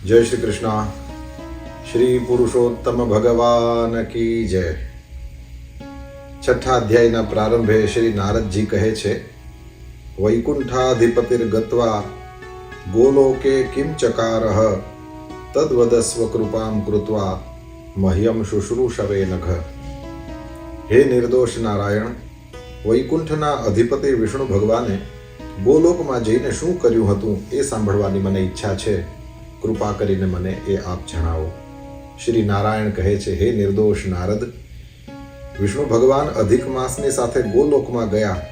जय श्री कृष्ण। श्री पुरुषोत्तम भगवान की जय। छठा अध्यायના પ્રારંભે શ્રી નારદજી કહે છે, વૈકુંઠાધિપતિર ગત્વા ગોલોકે કિમ ચકારઃ તદ્વદસ્વ કૃપામ કૃત્વા મહ્યમ શુશ્રૂષવે નઘ. હે નિર્દોષ નારાયણ, વૈકુંઠના અધિપતિ વિષ્ણુ ભગવાને ગોલોકમાં જઈને શું કર્યું હતું એ સાંભળવાની મને ઈચ્છા છે. કૃપા કરીને મને એ આપ જણાવો. શ્રી નારાયણ કહે છે, હે નિર્દોષ નારદ, વિષ્ણુ ભગવાન અધિક માસની સાથે ગોલોકમાં ગયા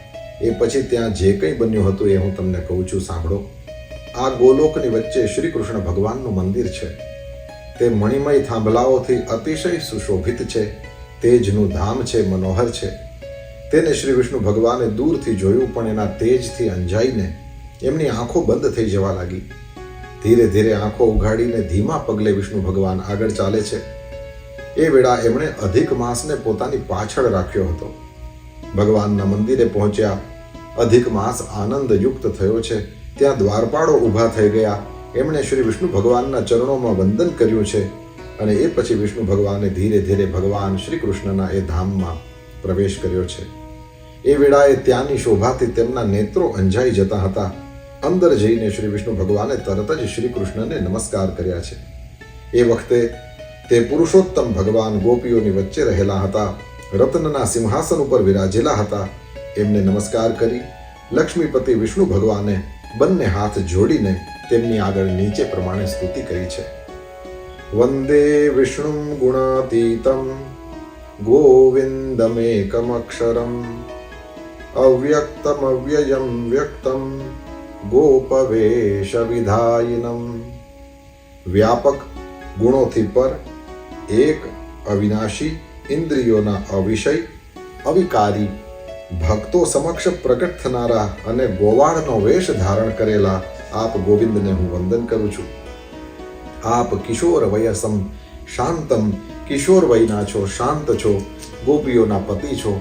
એ પછી ત્યાં જે કંઈ બન્યું હતું એ હું તમને કહું છું, સાંભળો. આ ગોલોકની વચ્ચે શ્રી કૃષ્ણ ભગવાનનું મંદિર છે. તે મણિમય થાંભલાઓથી અતિશય સુશોભિત છે. તેજનું ધામ છે, મનોહર છે. તેને શ્રી વિષ્ણુ ભગવાને દૂરથી જોયું, પણ એના તેજથી અંજાઈને એમની આંખો બંધ થઈ જવા લાગી. ધીરે ધીરે આંખો ઉઘાડીને ધીમા પગલે વિષ્ણુ ભગવાન આગળ ચાલે છે. એ વેળા એમણે અધિક માસને પોતાની પાછળ રાખ્યો હતો. ભગવાનના મંદિરે પહોંચ્યા. અધિક માસ આનંદયુક્ત થયો છે. ત્યાં દ્વારપાળો ઊભા થઈ ગયા. એમણે શ્રી વિષ્ણુ ભગવાનના ચરણોમાં વંદન કર્યું છે. અને એ પછી વિષ્ણુ ભગવાને ધીરે ધીરે ભગવાન શ્રી કૃષ્ણના એ ધામમાં પ્રવેશ કર્યો છે. એ વેળાએ ત્યાંની શોભાથી તેમના નેત્રો અંજાઈ જતા હતા. અંદર જઈને શ્રી વિષ્ણુ ભગવાને તરત જ શ્રી કૃષ્ણને નમસ્કાર કર્યા છે. એ વખતે તે પુરુષોત્તમ ભગવાન ગોપીઓની વચ્ચે રહેલા હતા. રત્નના સિંહાસન ઉપર વિરાજેલા હતા. એમને નમસ્કાર કરી લક્ષ્મીપતિ વિષ્ણુ ભગવાને બંને હાથ જોડીને તેમની આગળ નીચે પ્રમાણે સ્તુતિ કરી છે. વંદે વિષ્ણું ગુણાતીતમ ગોવિંદમેકમક્ષરમ અવ્યક્તમ અવ્યયમ વ્યક્તમ ગોપવેશ વિધાયિનમ. વ્યાપક, ગુણોથી પર, એક, અવિનાશી, ઇન્દ્રિયોના અવિષય, અવિકારી, ભક્તો સમક્ષ પ્રગટ થનારા અને ગોવાળનો વેશ ધારણ કરેલા આપ ગોવિંદને હું વંદન કરું છું. આપ કિશોર વયસમ શાંતમ, કિશોર વયના છો, શાંત છો, ગોપીઓના પતિ છો,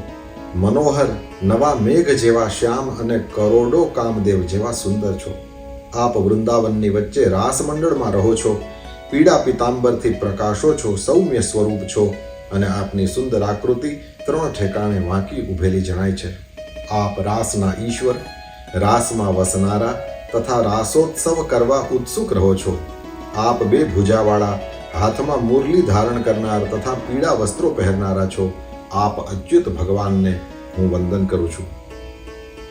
મનોહર, નવા મેઘ જેવા શ્યામ અને કરોડો કામદેવ જેવા સુંદર છો. આપ વૃંદાવનની વચ્ચે રાસ મંડળમાં રહો છો. પીળા પિતાંબરથી પ્રકાશો છો, સૌમ્ય સ્વરૂપ છો અને આપની સુંદર આકૃતિ ત્રણ ઠેકાણે વાંકી ઉભેલી જણાય છે. આપ રાસના ઈશ્વર, રાસમાં વસનારા તથા રાસોત્સવ કરવા ઉત્સુક રહો છો. આપ બે ભુજાવાળા, હાથમાં મુરલી ધારણ કરનાર તથા પીળા વસ્ત્રો પહેરનારા છો. આપ અચ્યુત ભગવાનને હું વંદન કરું છું.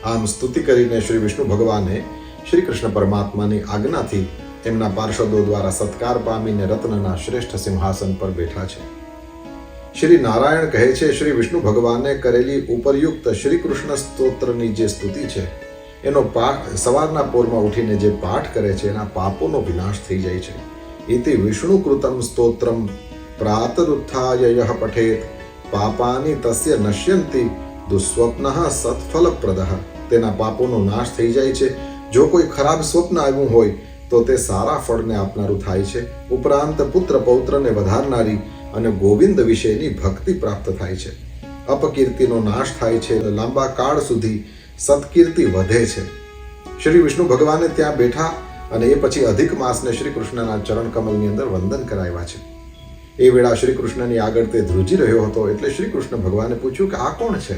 આમ સ્તુતિ કરીને શ્રી વિષ્ણુ ભગવાને શ્રી કૃષ્ણ પરમાત્માની આજ્ઞાથી એમના પાર્ષદો દ્વારા સત્કાર પામીને રત્નના શ્રેષ્ઠ સિંહાસન પર બેઠા છે. શ્રી નારાયણ કહે છે, શ્રી વિષ્ણુ ભગવાને કરેલી ઉપરયુક્ત શ્રી કૃષ્ણ સ્તોત્રની જે સ્તુતિ છે એનો પાઠ સવારના પોરમાં ઉઠીને જે પાઠ કરે છે એના પાપોનો વિનાશ થઈ જાય છે. ઇતિ વિષ્ણુ કૃતમ સ્તોત્રમ પ્રાતરુત્થાય યઃ પઠેત પાપાની તસ્ય નશ્યંતિ દુસ્વપ્નઃ સત્ફલપ્રદઃ. તેના પાપોનો નાશ થઈ જાય છે. જો કોઈ ખરાબ સ્વપ્ન આવ્યું હોય તો તે સારા ફળને આપનારું થાય છે. ઉપરાંત પુત્ર પૌત્રને વધારનારી અને ગોવિંદ વિશેની ભક્તિ પ્રાપ્ત થાય છે. અપકીર્તિનો નાશ થાય છે. લાંબા કાળ સુધી સત્કીર્તિ વધે છે. શ્રી વિષ્ણુ ભગવાને ત્યાં બેઠા અને એ પછી અધિક માસને શ્રી કૃષ્ણના ચરણ કમલની અંદર વંદન કરાવ્યા છે. એ વેળા શ્રી કૃષ્ણની આગળ તે ધ્રુજી રહ્યો હતો. એટલે શ્રી કૃષ્ણ ભગવાને પૂછ્યું કે આ કોણ છે?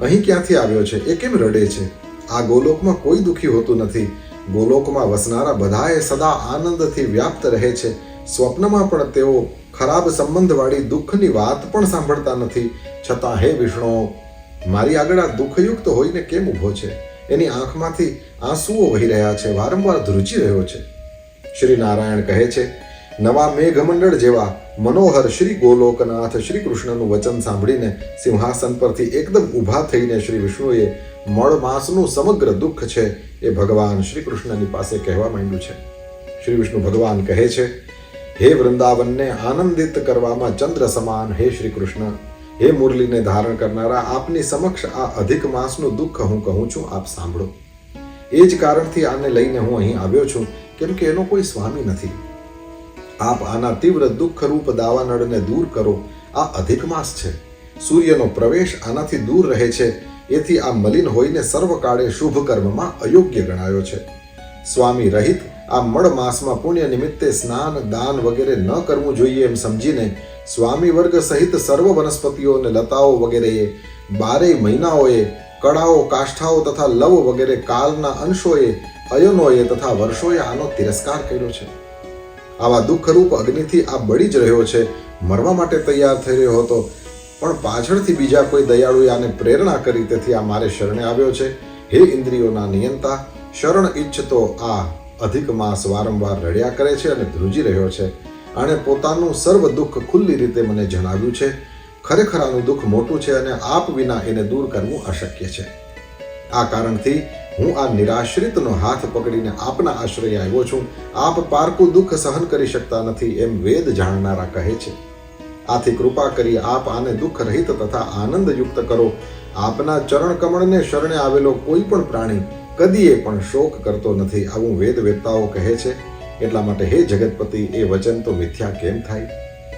અહીં ક્યાંથી આવ્યો છે? એ કેમ રડે છે? આ ગોલોકમાં કોઈ દુઃખી હોતું નથી. ગોલોકમાં વસનારા બધાએ સદા આનંદથી વ્યાપ્ત રહે છે. સ્વપ્નમાં પણ તેઓ ખરાબ સંબંધવાળી દુઃખની વાત પણ સાંભળતા નથી. છતાં હે વિષ્ણુ, મારી આગળ આ દુઃખયુક્ત હોઈને કેમ ઊભો છે? એની આંખમાંથી આંસુઓ વહી રહ્યા છે. વારંવાર ધ્રુજી રહ્યો છે. શ્રી નારાયણ કહે છે, નવા મેઘમંડળ જેવા મનોહર શ્રી ગોલોકનાથ શ્રી કૃષ્ણનું વચન સાંભળીને સિંહાસન પરથી એકદમ ઊભા થઈને શ્રી વિષ્ણુએ મળ માસનું સમગ્ર દુઃખ છે એ ભગવાન શ્રી કૃષ્ણની પાસે કહેવા માંડ્યું છે. શ્રી વિષ્ણુ ભગવાન કહે છે, હે વૃંદાવનને આનંદિત કરવામાં ચંદ્ર સમાન હે શ્રી કૃષ્ણ, હે મુરલીને ધારણ કરનારા, આપની સમક્ષ આ અધિક માસનું દુઃખ હું કહું છું, આપ સાંભળો. એ જ કારણથી આને લઈને હું અહીં આવ્યો છું, કેમ કે એનો કોઈ સ્વામી નથી. આપ આના તીવ્ર દુઃખરૂપ દાવાનળને દૂર કરો. આ અધિક માસ છે. સૂર્યનો પ્રવેશ આનાથી દૂર રહે છે. એથી આ મલિન હોઈને સર્વકાળે શુભ કર્મમાં અયોગ્ય ગણાયો છે. સ્વામી રહિત આ મળ માસમાં પુણ્ય નિમિત્તે સ્નાન દાન વગેરે ન કરવું જોઈએ એમ સમજીને સ્વામી વર્ગ સહિત સર્વ વનસ્પતિઓ અને લતાઓ વગેરેએ 12 મહિનાઓએ કળાઓ કાષ્ઠાઓ તથા લવ વગેરે કાલના અંશોએ અયનોએ તથા વર્ષોએ આનો તિરસ્કાર કર્યો છે. આવા દુઃખરૂપ અગ્નિથી આ બળી જ રહ્યો છે, મરવા માટે તૈયાર થઈ રહ્યો હતો, પણ પાછળથી બીજા કોઈ દયાળુએ આને પ્રેરણા કરી, તેથી આ મારે શરણે આવ્યો છે. હે ઇન્દ્રિયોના નિયંતા, શરણ ઈચ્છતો આ અધિક માસ વારંવાર રડ્યા કરે છે અને ધ્રુજી રહ્યો છે. આણે પોતાનું સર્વ દુઃખ ખુલ્લી રીતે મને જણાવ્યું છે. ખરેખર આનું દુઃખ મોટું છે અને આપ વિના એને દૂર કરવું અશક્ય છે. આ કારણથી હું આ નિરાશ્રિતનો હાથ પકડીને આપના આશ્રય આવ્યો છું. આપ પારકું દુઃખ સહન કરી શકતા નથી એમ વેદ જાણનારા કહે છે. આથી કૃપા કરી આપ આને દુઃખ રહિત તથા આનંદયુક્ત કરો. આપના ચરણ કમળને શરણે આવેલો કોઈ પણ પ્રાણી કદીએ પણ શોક કરતો નથી, આવું વેદ વેદતાઓ કહે છે. એટલા માટે હે જગતપતિ, એ વચન તો મિથ્યા કેમ થાય?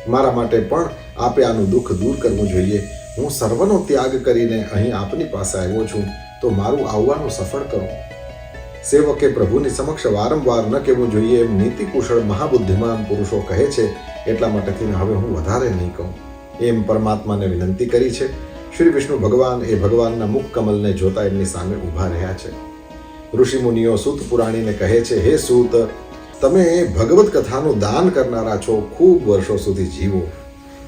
મારા માટે પણ આપે આનું દુઃખ દૂર કરવું જોઈએ. હું સર્વનો ત્યાગ કરીને અહીં આપની પાસે આવ્યો છું, તો મારું આવવાનું સફળ કરો. સેવકે પ્રભુની સમક્ષ વારંવાર ન કહેવું જોઈએ એમ નીતિકુશળ મહાબુદ્ધિમાન પુરુષો કહે છે. એટલા માટેથી હવે હું વધારે નહીં કહું એમ પરમાત્માને વિનંતી કરી છે. શ્રી વિષ્ણુ ભગવાન એ ભગવાનના મુખ કમલને જોતા એમની સામે ઊભા રહ્યા છે. ઋષિ મુનિઓ સૂત પુરાણીને કહે છે, હે સૂત, તમે ભગવત કથાનું દાન કરનારા છો, ખૂબ વર્ષો સુધી જીવો,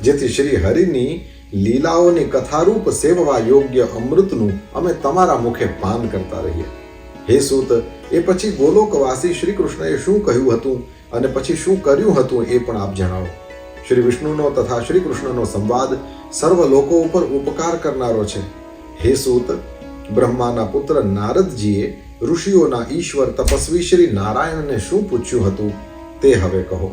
જેથી શ્રી હરિની લીલાઓની કથારૂપ સેવવા યોગ્ય અમૃતનું અમે તમારા મુખે પાન કરતા રહીએ. હે સૂત, એ પછી ગોલોકવાસી શ્રી કૃષ્ણએ શું કહ્યું હતું અને પછી શું કર્યું હતું એ પણ આપ જણાવો. શ્રી વિષ્ણુનો તથા શ્રી કૃષ્ણનો સંવાદ સર્વ લોકો ઉપર ઉપકાર કરનારો છે. હે સૂત, બ્રહ્માના પુત્ર નારદજીએ ઋષિઓના ઈશ્વર તપસ્વી શ્રી નારાયણને શું પૂછ્યું હતું તે હવે કહો.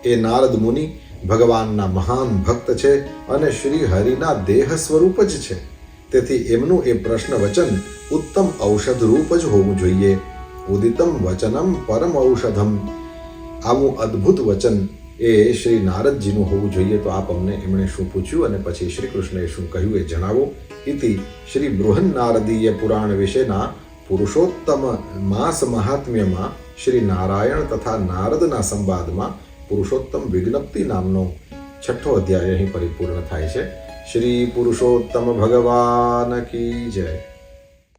એ નારદ મુનિ ભગવાનના મહાન ભક્ત છે અને શ્રી હરિના દેહ સ્વરૂપ જ છે. તેથી એમનું એ પ્રશ્ન વચન ઉત્તમ ઔષધ રૂપ જ હોવું જોઈએ. ઉદિતમ વચનમ પરમ ઔષધમ. આવું અદ્ભુત વચન એ શ્રી નારદજીનું હોવું જોઈએ. તો આપ અમને એમણે શું પૂછ્યું અને પછી શ્રી કૃષ્ણએ શું કહ્યું એ જણાવો. ઇતિ શ્રી બૃહન્નારદીય પુરાણ વિશેના પુરુષોત્તમ માસ મહાત્મ્યમાં શ્રી નારાયણ તથા નારદના સંવાદમાં પુરુષોત્તમ વિજ્ઞપ્તિ નામનો 6ઠ્ઠો અધ્યાય અહીં પરિપૂર્ણ થાય છે. શ્રી પુરુષોત્તમ ભગવાન કી જય.